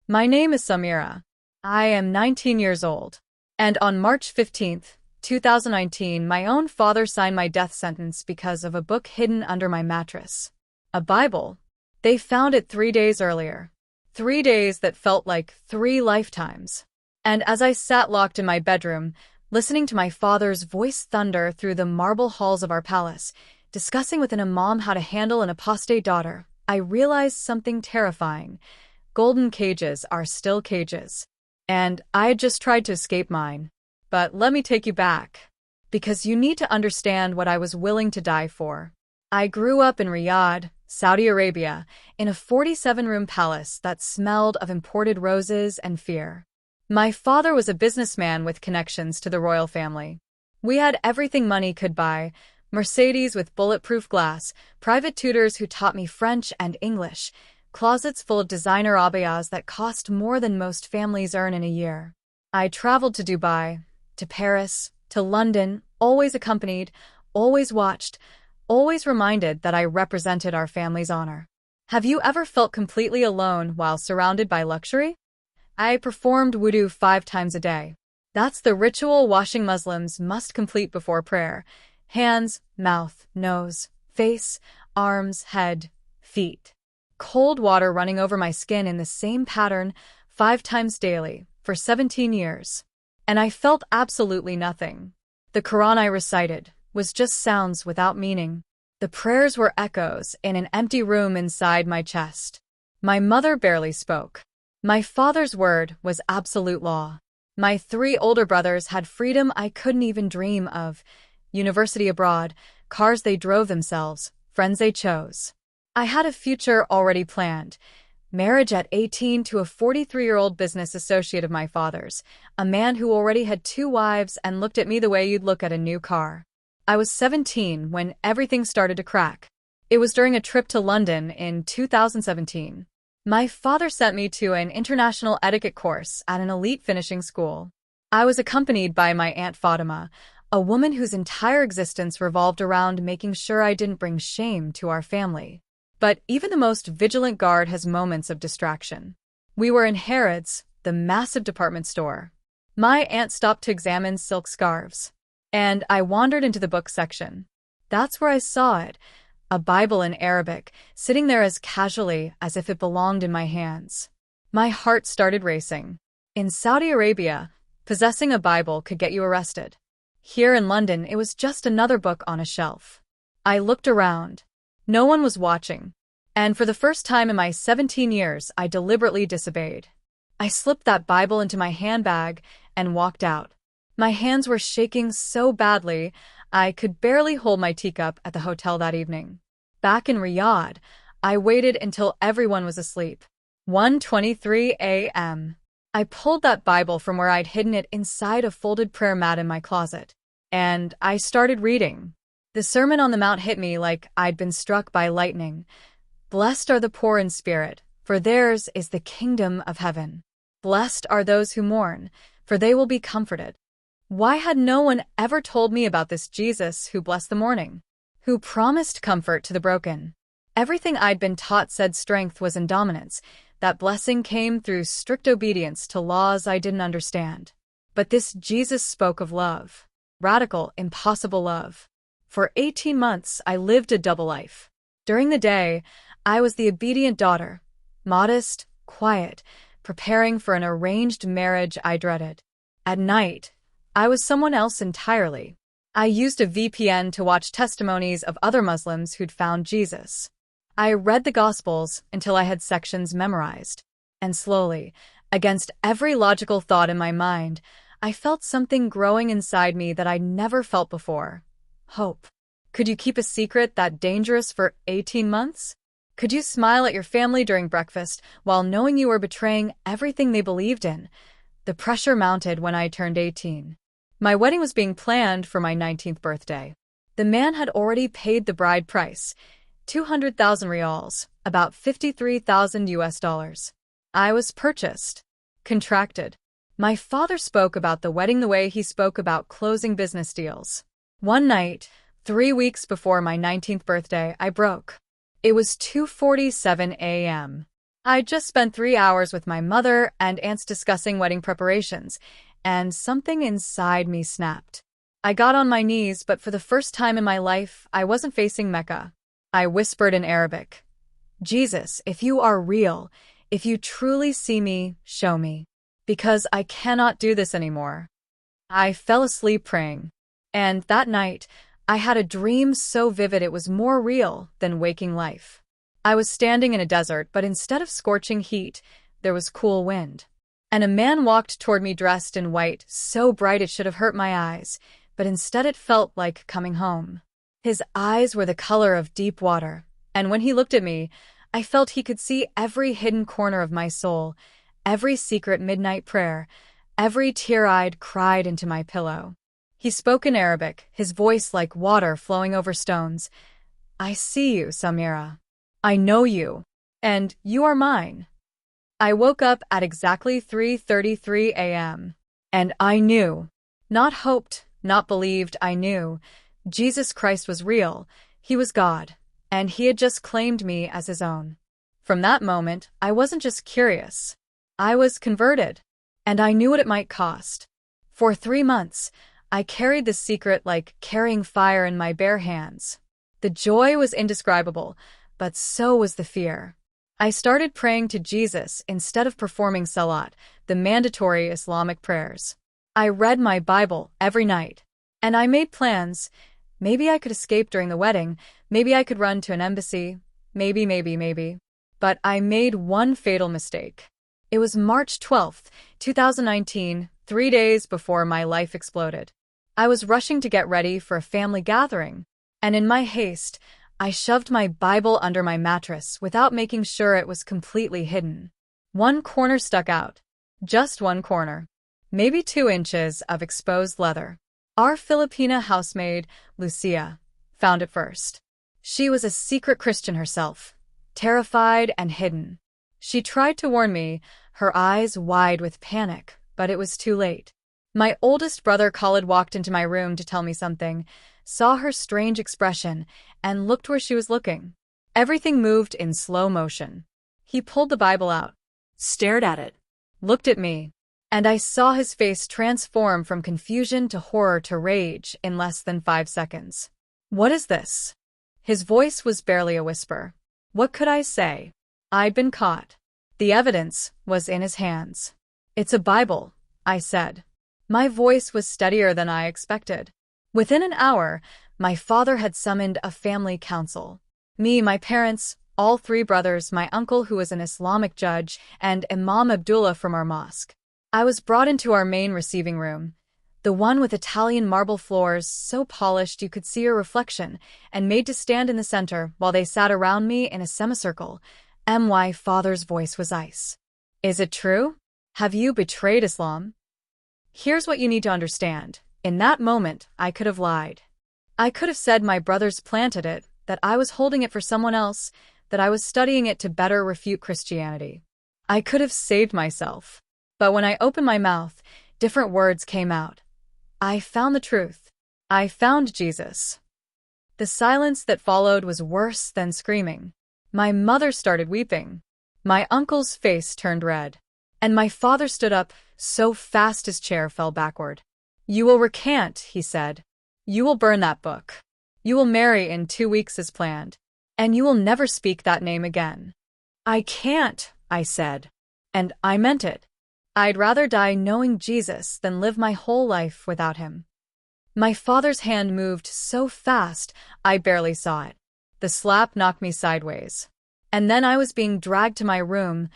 My name is Samira. I am 19 years old. And on March 15th, 2019, my own father signed my death sentence because of a book hidden under my mattress. A Bible. They found it 3 days earlier. 3 days that felt like 3 lifetimes. And as I sat locked in my bedroom, listening to my father's voice thunder through the marble halls of our palace, discussing with an imam how to handle an apostate daughter, I realized something terrifying. Golden cages are still cages. And I had just tried to escape mine. But let me take you back. Because you need to understand what I was willing to die for. I grew up in Riyadh, Saudi Arabia, in a 47-room palace that smelled of imported roses and fear. My father was a businessman with connections to the royal family. We had everything money could buy: Mercedes with bulletproof glass, private tutors who taught me French and English, closets full of designer abayas that cost more than most families earn in a year. I traveled to Dubai, to Paris, to London, always accompanied, always watched, always reminded that I represented our family's honor. Have you ever felt completely alone while surrounded by luxury? I performed wudu 5 times a day. That's the ritual washing Muslims must complete before prayer. Hands, mouth, nose, face, arms, head, feet. Cold water running over my skin in the same pattern 5 times daily for 17 years. And I felt absolutely nothing. The Quran I recited was just sounds without meaning. The prayers were echoes in an empty room inside my chest. My mother barely spoke. My father's word was absolute law. My 3 older brothers had freedom I couldn't even dream of. University abroad, cars they drove themselves, friends they chose. I had a future already planned. Marriage at 18 to a 43-year-old business associate of my father's, a man who already had 2 wives and looked at me the way you'd look at a new car. I was 17 when everything started to crack. It was during a trip to London in 2017. My father sent me to an international etiquette course at an elite finishing school. I was accompanied by my Aunt Fatima, a woman whose entire existence revolved around making sure I didn't bring shame to our family. But even the most vigilant guard has moments of distraction. We were in Harrods, the massive department store. My aunt stopped to examine silk scarves. And I wandered into the book section. That's where I saw it. A Bible in Arabic, sitting there as casually as if it belonged in my hands. My heart started racing. In Saudi Arabia, possessing a Bible could get you arrested. Here in London, it was just another book on a shelf. I looked around. No one was watching. And for the first time in my 17 years, I deliberately disobeyed. I slipped that Bible into my handbag and walked out. My hands were shaking so badly, I could barely hold my teacup at the hotel that evening. Back in Riyadh, I waited until everyone was asleep. 1:23 a.m. I pulled that Bible from where I'd hidden it inside a folded prayer mat in my closet. And I started reading. The Sermon on the Mount hit me like I'd been struck by lightning. Blessed are the poor in spirit, for theirs is the kingdom of heaven. Blessed are those who mourn, for they will be comforted. Why had no one ever told me about this Jesus who blessed the mourning? Who promised comfort to the broken? Everything I'd been taught said strength was in dominance, that blessing came through strict obedience to laws I didn't understand. But this Jesus spoke of love. Radical, impossible love. For 18 months, I lived a double life. During the day, I was the obedient daughter, modest, quiet, preparing for an arranged marriage I dreaded. At night, I was someone else entirely. I used a VPN to watch testimonies of other Muslims who'd found Jesus. I read the Gospels until I had sections memorized. And slowly, against every logical thought in my mind, I felt something growing inside me that I'd never felt before. Hope. Could you keep a secret that dangerous for 18 months? Could you smile at your family during breakfast while knowing you were betraying everything they believed in? The pressure mounted when I turned 18. My wedding was being planned for my 19th birthday. The man had already paid the bride price, 200,000 rials, about 53,000 US dollars. I was purchased, contracted. My father spoke about the wedding the way he spoke about closing business deals. One night, 3 weeks before my 19th birthday, I broke. It was 2:47 a.m. I just spent 3 hours with my mother and aunts discussing wedding preparations, and something inside me snapped. I got on my knees, but for the first time in my life, I wasn't facing Mecca. I whispered in Arabic, Jesus, if you are real, if you truly see me, show me. Because I cannot do this anymore. I fell asleep praying. And that night, I had a dream so vivid it was more real than waking life. I was standing in a desert, but instead of scorching heat, there was cool wind. And a man walked toward me dressed in white, so bright it should have hurt my eyes, but instead it felt like coming home. His eyes were the color of deep water, and when he looked at me, I felt he could see every hidden corner of my soul, every secret midnight prayer, every tear-eyed cried into my pillow. He spoke in Arabic, his voice like water flowing over stones. I see you, Samira. I know you, and you are mine. I woke up at exactly 3:33 a.m. And I knew, not hoped, not believed, I knew, Jesus Christ was real, he was God, and he had just claimed me as his own. From that moment, I wasn't just curious. I was converted, and I knew what it might cost. For 3 months, I carried this secret like carrying fire in my bare hands. The joy was indescribable, but so was the fear. I started praying to Jesus instead of performing salat, the mandatory Islamic prayers. I read my Bible every night, and I made plans. Maybe I could escape during the wedding, maybe I could run to an embassy, maybe. But I made one fatal mistake. It was March 12th, 2019, 3 days before my life exploded. I was rushing to get ready for a family gathering, and in my haste, I shoved my Bible under my mattress without making sure it was completely hidden. One corner stuck out. Just one corner. Maybe 2 inches of exposed leather. Our Filipina housemaid, Lucia, found it first. She was a secret Christian herself, terrified and hidden. She tried to warn me, her eyes wide with panic, but it was too late. My oldest brother Khalid walked into my room to tell me something, saw her strange expression, and looked where she was looking. Everything moved in slow motion. He pulled the Bible out, stared at it, looked at me, and I saw his face transform from confusion to horror to rage in less than 5 seconds. What is this? His voice was barely a whisper. What could I say? I'd been caught. The evidence was in his hands. It's a Bible, I said. My voice was steadier than I expected. Within an hour, my father had summoned a family council. Me, my parents, all 3 brothers, my uncle who was an Islamic judge, and Imam Abdullah from our mosque. I was brought into our main receiving room, the one with Italian marble floors so polished you could see your reflection, and made to stand in the center while they sat around me in a semicircle. My father's voice was ice. Is it true? Have you betrayed Islam? Here's what you need to understand. In that moment, I could have lied. I could have said my brothers planted it, that I was holding it for someone else, that I was studying it to better refute Christianity. I could have saved myself. But when I opened my mouth, different words came out. I found the truth. I found Jesus. The silence that followed was worse than screaming. My mother started weeping. My uncle's face turned red. And my father stood up, so fast his chair fell backward. You will recant, he said. You will burn that book. You will marry in 2 weeks as planned. And you will never speak that name again. I can't, I said. And I meant it. I'd rather die knowing Jesus than live my whole life without him. My father's hand moved so fast, I barely saw it. The slap knocked me sideways. And then I was being dragged to my room,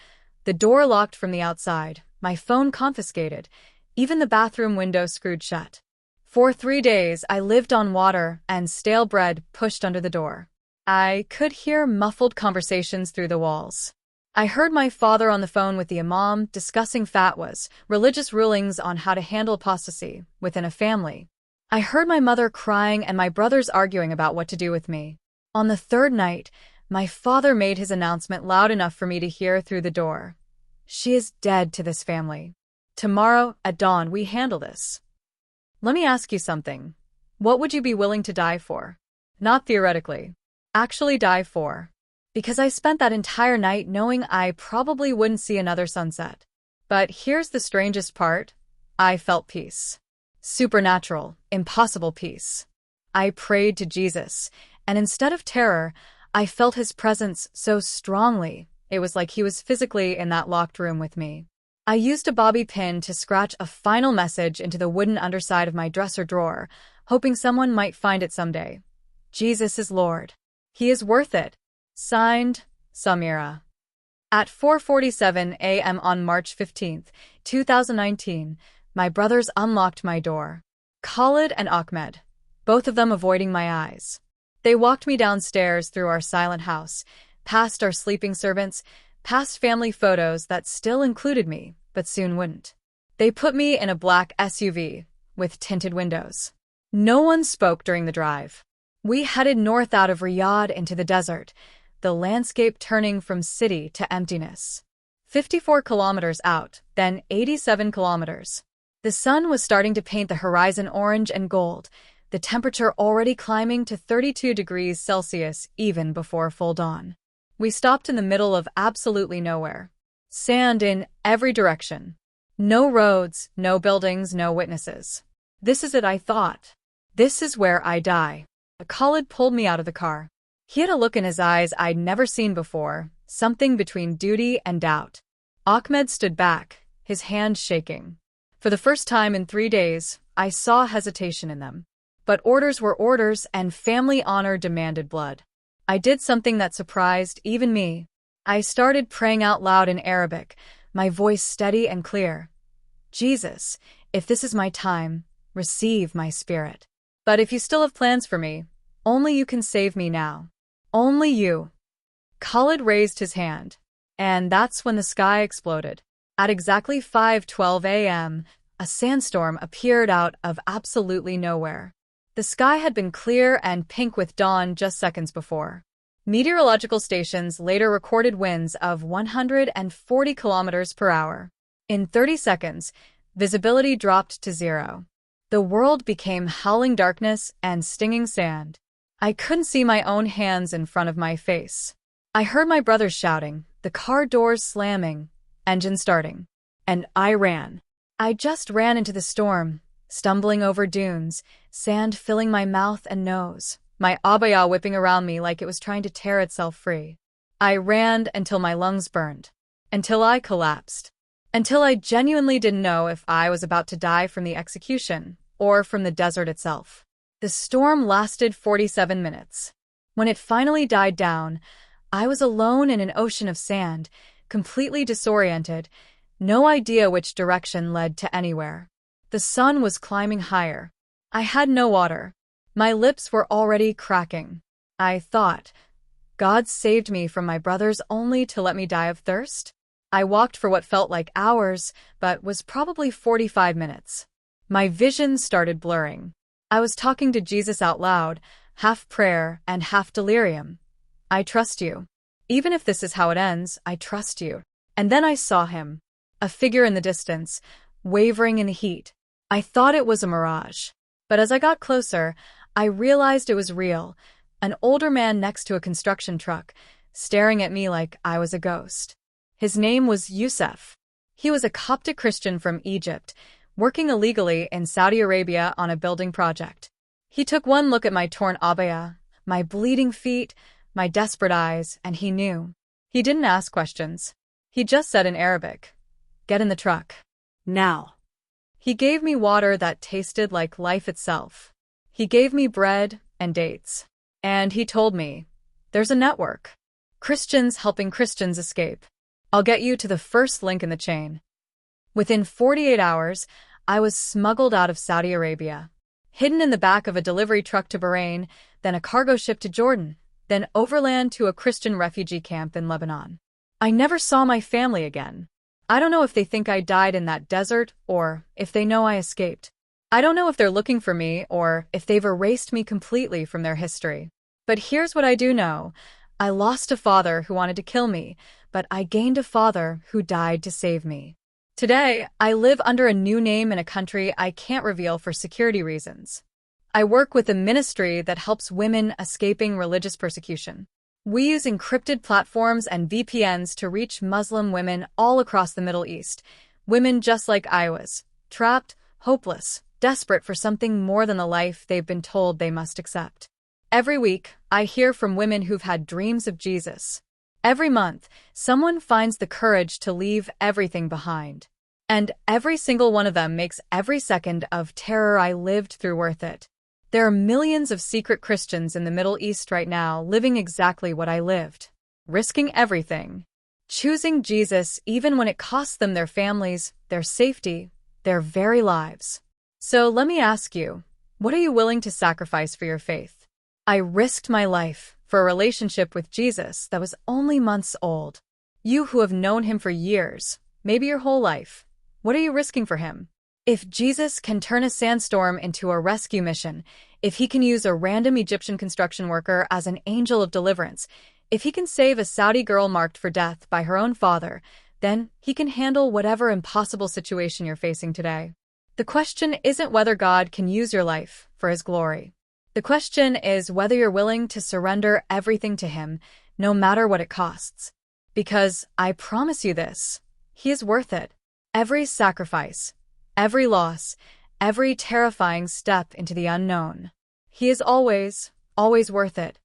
the door locked from the outside, my phone confiscated, even the bathroom window screwed shut. For 3 days, I lived on water and stale bread pushed under the door. I could hear muffled conversations through the walls. I heard my father on the phone with the imam discussing fatwas, religious rulings on how to handle apostasy within a family. I heard my mother crying and my brothers arguing about what to do with me. On the 3rd night, my father made his announcement loud enough for me to hear through the door. She is dead to this family. Tomorrow, at dawn, we handle this. Let me ask you something. What would you be willing to die for? Not theoretically. Actually die for. because I spent that entire night knowing I probably wouldn't see another sunset. But here's the strangest part. I felt peace. Supernatural, impossible peace. I prayed to Jesus, and instead of terror, I felt his presence so strongly. It was like he was physically in that locked room with me. I used a bobby pin to scratch a final message into the wooden underside of my dresser drawer, hoping someone might find it someday. Jesus is Lord. He is worth it. Signed, Samira. At 4:47 a.m. on March 15, 2019, my brothers unlocked my door. Khalid and Ahmed, both of them avoiding my eyes. They walked me downstairs through our silent house, past our sleeping servants, past family photos that still included me, but soon wouldn't. They put me in a black SUV with tinted windows. No one spoke during the drive. We headed north out of Riyadh into the desert, the landscape turning from city to emptiness. 54 kilometers out, then 87 kilometers. The sun was starting to paint the horizon orange and gold, the temperature already climbing to 32 degrees Celsius even before full dawn. We stopped in the middle of absolutely nowhere. Sand in every direction. No roads, no buildings, no witnesses. This is it, I thought. This is where I die. Khalid pulled me out of the car. He had a look in his eyes I'd never seen before, something between duty and doubt. Ahmed stood back, his hands shaking. For the first time in 3 days, I saw hesitation in them. But orders were orders, and family honor demanded blood. I did something that surprised even me. I started praying out loud in Arabic, my voice steady and clear. Jesus, if this is my time, receive my spirit. But if you still have plans for me, only you can save me now. Only you. Khalid raised his hand. And that's when the sky exploded. At exactly 5:12 a.m., a sandstorm appeared out of absolutely nowhere. The sky had been clear and pink with dawn just seconds before. Meteorological stations later recorded winds of 140 kilometers per hour. In 30 seconds, visibility dropped to zero. The world became howling darkness and stinging sand. I couldn't see my own hands in front of my face. I heard my brothers shouting, the car doors slamming, engine starting. And I ran. I just ran into the storm, stumbling over dunes, sand filling my mouth and nose, my abaya whipping around me like it was trying to tear itself free. I ran until my lungs burned, until I collapsed, until I genuinely didn't know if I was about to die from the execution or from the desert itself. The storm lasted 47 minutes. When it finally died down, I was alone in an ocean of sand, completely disoriented, no idea which direction led to anywhere. The sun was climbing higher. I had no water. My lips were already cracking. I thought, God saved me from my brothers only to let me die of thirst? I walked for what felt like hours, but was probably 45 minutes. My vision started blurring. I was talking to Jesus out loud, half prayer and half delirium. I trust you. Even if this is how it ends, I trust you. And then I saw him. A figure in the distance, wavering in the heat. I thought it was a mirage. But as I got closer, I realized it was real. An older man next to a construction truck, staring at me like I was a ghost. His name was Youssef. He was a Coptic Christian from Egypt, working illegally in Saudi Arabia on a building project. He took one look at my torn abaya, my bleeding feet, my desperate eyes, and he knew. He didn't ask questions. He just said in Arabic, "Get in the truck. Now." He gave me water that tasted like life itself. He gave me bread and dates. And he told me, there's a network. Christians helping Christians escape. I'll get you to the first link in the chain. Within 48 hours, I was smuggled out of Saudi Arabia, hidden in the back of a delivery truck to Bahrain, then a cargo ship to Jordan, then overland to a Christian refugee camp in Lebanon. I never saw my family again. I don't know if they think I died in that desert or if they know I escaped. I don't know if they're looking for me or if they've erased me completely from their history. But here's what I do know. I lost a father who wanted to kill me, but I gained a father who died to save me. Today, I live under a new name in a country I can't reveal for security reasons. I work with a ministry that helps women escaping religious persecution. We use encrypted platforms and VPNs to reach Muslim women all across the Middle East, women just like I was, trapped, hopeless, desperate for something more than the life they've been told they must accept. Every week, I hear from women who've had dreams of Jesus. Every month, someone finds the courage to leave everything behind. And every single one of them makes every second of terror I lived through worth it. There are millions of secret Christians in the Middle East right now living exactly what I lived, risking everything, choosing Jesus even when it costs them their families, their safety, their very lives. So let me ask you, what are you willing to sacrifice for your faith? I risked my life for a relationship with Jesus that was only months old. You who have known him for years, maybe your whole life, what are you risking for him? If Jesus can turn a sandstorm into a rescue mission, if he can use a random Egyptian construction worker as an angel of deliverance, if he can save a Saudi girl marked for death by her own father, then he can handle whatever impossible situation you're facing today. The question isn't whether God can use your life for his glory. The question is whether you're willing to surrender everything to him, no matter what it costs. Because I promise you this, he is worth it. Every sacrifice, every loss, every terrifying step into the unknown. He is always, always worth it.